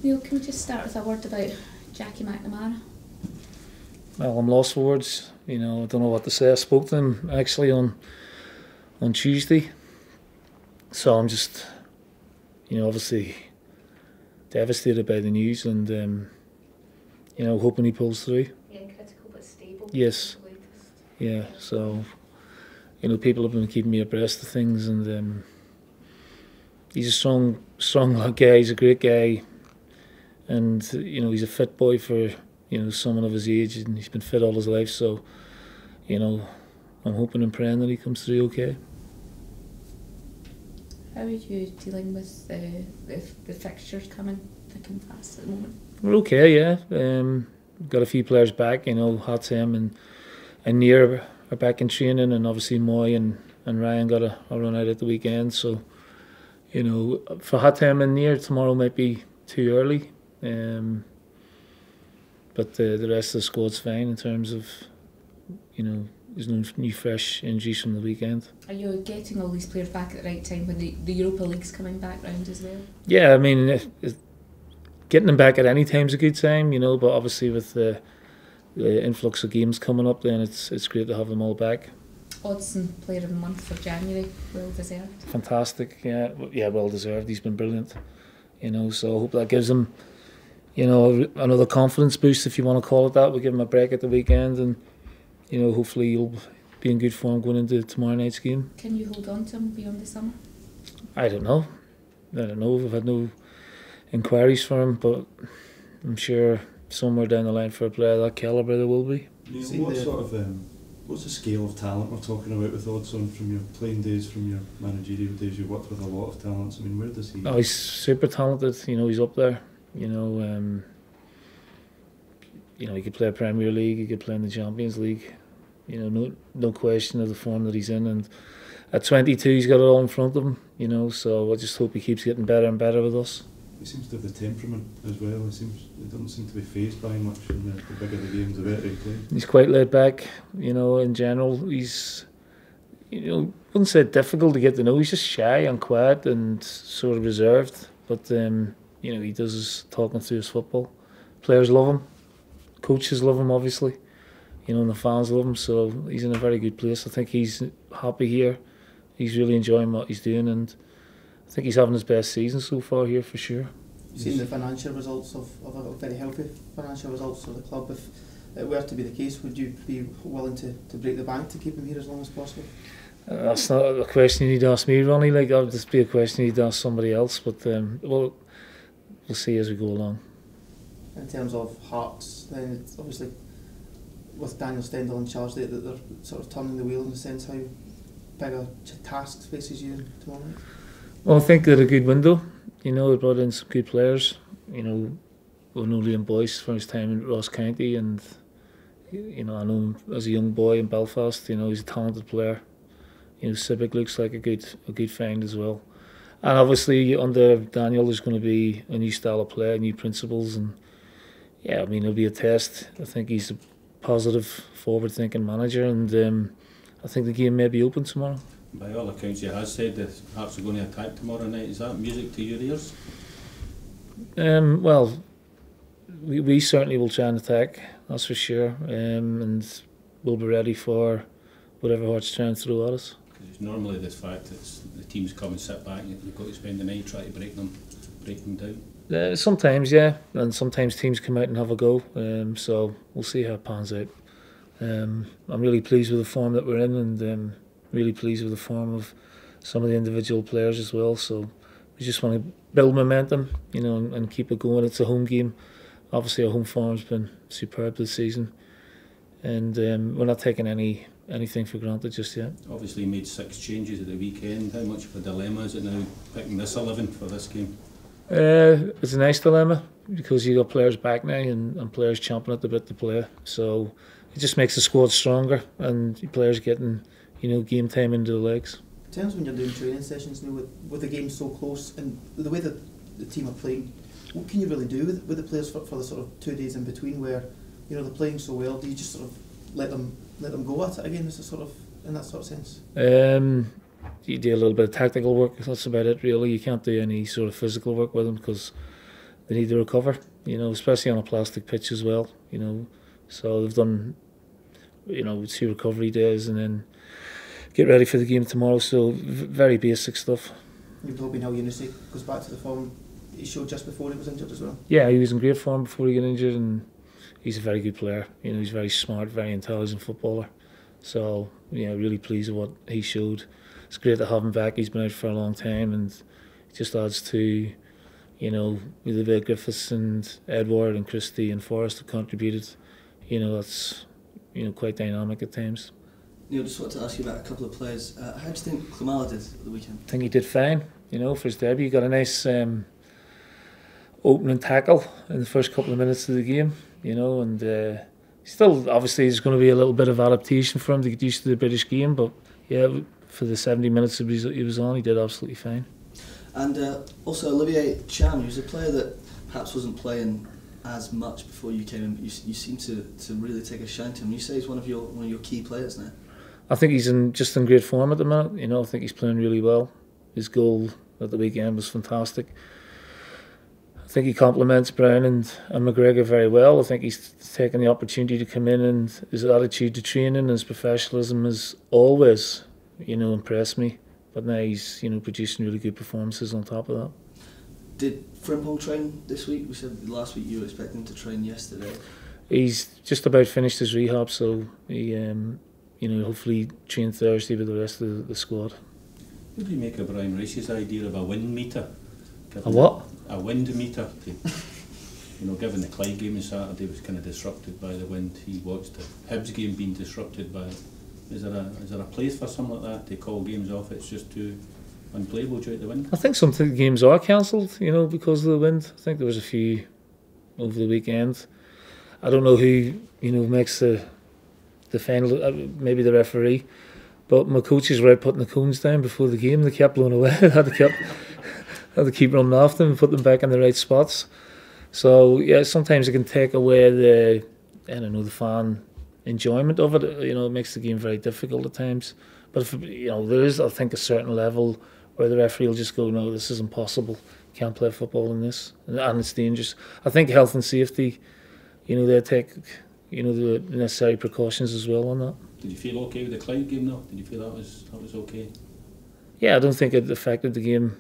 Neil, can we just start with a word about Jackie McNamara? Well, I'm lost for words. I don't know what to say. I spoke to him actually on Tuesday, so I'm just, obviously devastated by the news, and hoping he pulls through. Yeah, critical but stable. Yes. Yeah. So, people have been keeping me abreast of things, and he's a strong guy. He's a great guy, and he's a fit boy for someone of his age, and he's been fit all his life. So, I'm hoping and praying that he comes through okay. How are you dealing with the fixtures coming thick and fast at the moment? We're okay, yeah. Got a few players back. Hatem and Nir are back in training, and obviously Moy and Ryan got a run out at the weekend. So, for Hatem and Nir, tomorrow might be too early. But the rest of the squad's fine in terms of, there's no new fresh injuries from the weekend. Are you getting all these players back at the right time when the Europa League's coming back round as well? Yeah, I mean, getting them back at any time's a good time, but obviously with the influx of games coming up, then it's great to have them all back. Odsonne Player of the Month for January, well deserved. Fantastic, yeah, well deserved. He's been brilliant, so I hope that gives him, another confidence boost, if you want to call it that. We'll give him a break at the weekend, and hopefully he'll be in good form going into tomorrow night's game. Can you hold on to him beyond the summer? I don't know. We've had no inquiries for him, but I'm sure somewhere down the line for a player of that calibre there will be. What's the scale of talent we're talking about with Odsonne, from your playing days, from your managerial days? You've worked with a lot of talents. I mean, where does he... Oh, he's super talented. He's up there. He could play a Premier League, he could play in the Champions League. No question of the form that he's in. And at 22, he's got it all in front of him. So I just hope he keeps getting better and better with us. He seems to have the temperament as well. He doesn't seem to be fazed by much. And the bigger the games, the better he plays. He's quite laid back. In general, he's, wouldn't say difficult to get to know. He's just shy and quiet and sort of reserved. But he does his talking through his football. Players love him. Coaches love him, obviously. And the fans love him. So he's in a very good place. I think he's happy here. He's really enjoying what he's doing, and I think he's having his best season so far here for sure. You've seen the financial results of a very healthy financial results of the club. If it were to be the case, would you be willing to break the bank to keep him here as long as possible? That's not a question you need to ask me, Ronnie. That would just be a question you need to ask somebody else. But we'll see as we go along. In terms of Hearts, then it's obviously with Daniel Stendhal in charge, they're sort of turning the wheel in the sense. How big a task faces you tomorrow night? Well, I think they're a good window. They brought in some good players. We know Liam Boyce for his time in Ross County, and I know him as a young boy in Belfast. He's a talented player. Civic looks like a good find as well. And obviously under Daniel, there's going to be a new style of play, new principles, and it'll be a test. I think he's a positive, forward-thinking manager, and I think the game may be open tomorrow. By all accounts, he has said that Hearts are going to attack tomorrow night. Is that music to your ears? Well, we certainly will try and attack, that's for sure, and we'll be ready for whatever Hearts try and throw at us. Because it's normally the fact that the teams come and sit back and you've got to spend the night trying to break them down. Sometimes, yeah, and sometimes teams come out and have a go. So we'll see how it pans out. I'm really pleased with the form that we're in, and really pleased with the form of some of the individual players as well. So we just want to build momentum, and keep it going. It's a home game. Obviously, our home form's been superb this season, and we're not taking anything for granted just yet. Obviously, you made 6 changes at the weekend. How much of a dilemma is it now picking this 11 for this game? It's a nice dilemma because you got players back now and players champing at the bit to play. So it just makes the squad stronger and players getting game time into the legs. In terms of when you're doing training sessions now with the game so close and the way that the team are playing, what can you really do with the players for the sort of 2 days in between where they're playing so well? Do you just sort of let them go at it again? Is it sort of in that sort of sense? You do a little bit of tactical work. That's about it, really. You can't do any sort of physical work with them because they need to recover, you know, especially on a plastic pitch as well, you know. So they've done, you know, 2 recovery days and then get ready for the game tomorrow. So very basic stuff. You've hoping how Unity goes back to the form he showed just before he was injured as well? Yeah, he was in great form before he got injured, and he's a very good player. You know, he's very smart, very intelligent footballer. So yeah, really pleased with what he showed. It's great to have him back. He's been out for a long time, and it just adds to, you know, with the way Griffiths and Edward and Christie and Forrest have contributed. You know, that's, you know, quite dynamic at times. Neil, just wanted to ask you about a couple of players. How do you think Klimala did at the weekend? I think he did fine, you know, for his debut. He got a nice opening tackle in the first couple of minutes of the game, you know, and still, obviously, there's going to be a little bit of adaptation for him to get used to the British game, but yeah, for the 70 minutes he was on, he did absolutely fine. And also Olivier Cham, he was a player that perhaps wasn't playing as much before you came in, but you seem to really take a shine to him. You say he's one of your key players now. I think he's just in great form at the minute. You know, I think he's playing really well. His goal at the weekend was fantastic. I think he complements Brown and McGregor very well. I think he's taken the opportunity to come in, and his attitude to training and his professionalism has always, you know, impressed me. But now he's, you know, producing really good performances on top of that. Did Frimpong train this week? We said last week you were expecting him to train yesterday. He's just about finished his rehab, so he, you know, hopefully train Thursday with the rest of the squad. What do you make of Brian Rice's idea of a wind meter? A what? A wind meter. You know, given the Clyde game on Saturday was kind of disrupted by the wind, he watched the Hibs game being disrupted by it. Is there a place for something like that to call games off? It's just too unplayable due to the wind. I think some games are cancelled, you know, because of the wind. I think there was a few over the weekend. I don't know who, you know, makes the final, maybe the referee, but my coaches were out putting the cones down before the game. They kept blowing away. I had to keep running after them and put them back in the right spots. So yeah, sometimes it can take away the fan enjoyment of it. You know, it makes the game very difficult at times. But if, you know, there is, I think, a certain level where the referee will just go, no, this is impossible. Can't play football in this, and it's dangerous. I think health and safety, you know, they take, you know, the necessary precautions as well on that. Did you feel okay with the Clyde game though? Did you feel that was okay? Yeah, I don't think it affected the game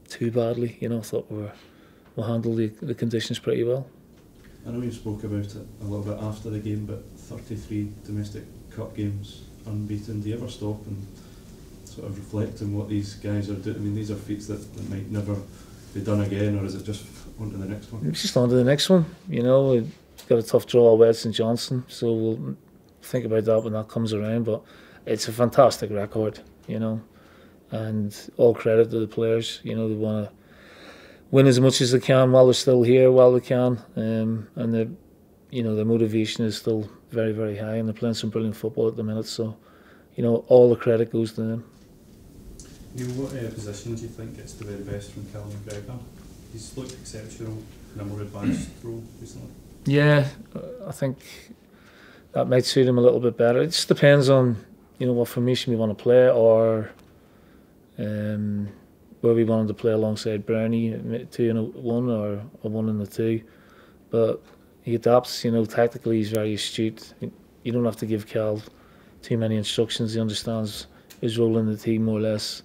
too badly. You know, I thought we handled the conditions pretty well. I know you spoke about it a little bit after the game, but 33 domestic cup games unbeaten. Do you ever stop and sort of reflect on what these guys are doing? I mean, these are feats that might never be done again, or is it just on to the next one? It's just on to the next one. You know, we've got a tough draw away at St Johnstone, so we'll think about that when that comes around. But it's a fantastic record, you know, and all credit to the players. You know, they want to win as much as they can while they're still here, while they can, and you know, their motivation is still very, very high, and they're playing some brilliant football at the minute. So, you know, all the credit goes to them. Neil, what position do you think gets the very best from Callum McGregor? He's looked exceptional in a more advanced role recently. Yeah, I think that might suit him a little bit better. It just depends on, you know, what formation we want to play, or where we want him to play alongside Brownie, 2 in a 1 or a 1 in the 2. But he adapts, you know, tactically he's very astute. You don't have to give Cal too many instructions. He understands his role in the team more or less.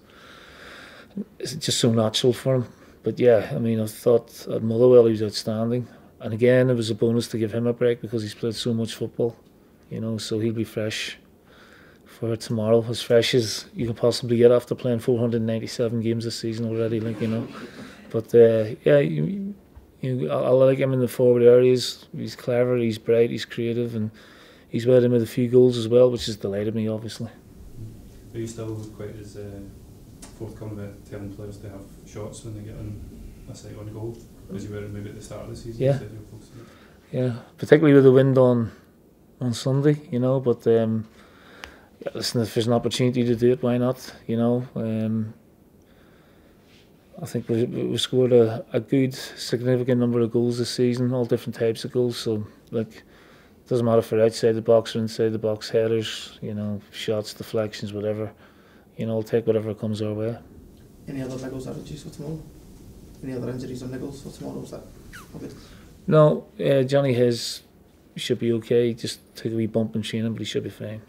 It's just so natural for him. But yeah, I mean, I thought at Motherwell he was outstanding. And again, it was a bonus to give him a break because he's played so much football, you know, so he'll be fresh for tomorrow, as fresh as you can possibly get after playing 497 games this season already, like, you know. But yeah, I like him in the forward areas. He's clever, he's bright, he's creative, and he's weighed in with a few goals as well, which has delighted me, obviously. Are you still quite as forthcoming about telling players to have shots when they get on a sight on goal, as you were maybe at the start of the season? Yeah, yeah, particularly with the wind on Sunday, you know. But yeah, listen, if there's an opportunity to do it, why not? You know, I think we scored a good, significant number of goals this season, all different types of goals. So, like, it doesn't matter if they're outside the box or inside the box, headers, you know, shots, deflections, whatever. You know, I'll take whatever comes our way. Any other big goals for tomorrow? any other injuries or niggles for tomorrow? Is that all good? No, Johnny Hayes should be okay. Just took a wee bump in training, but he should be fine.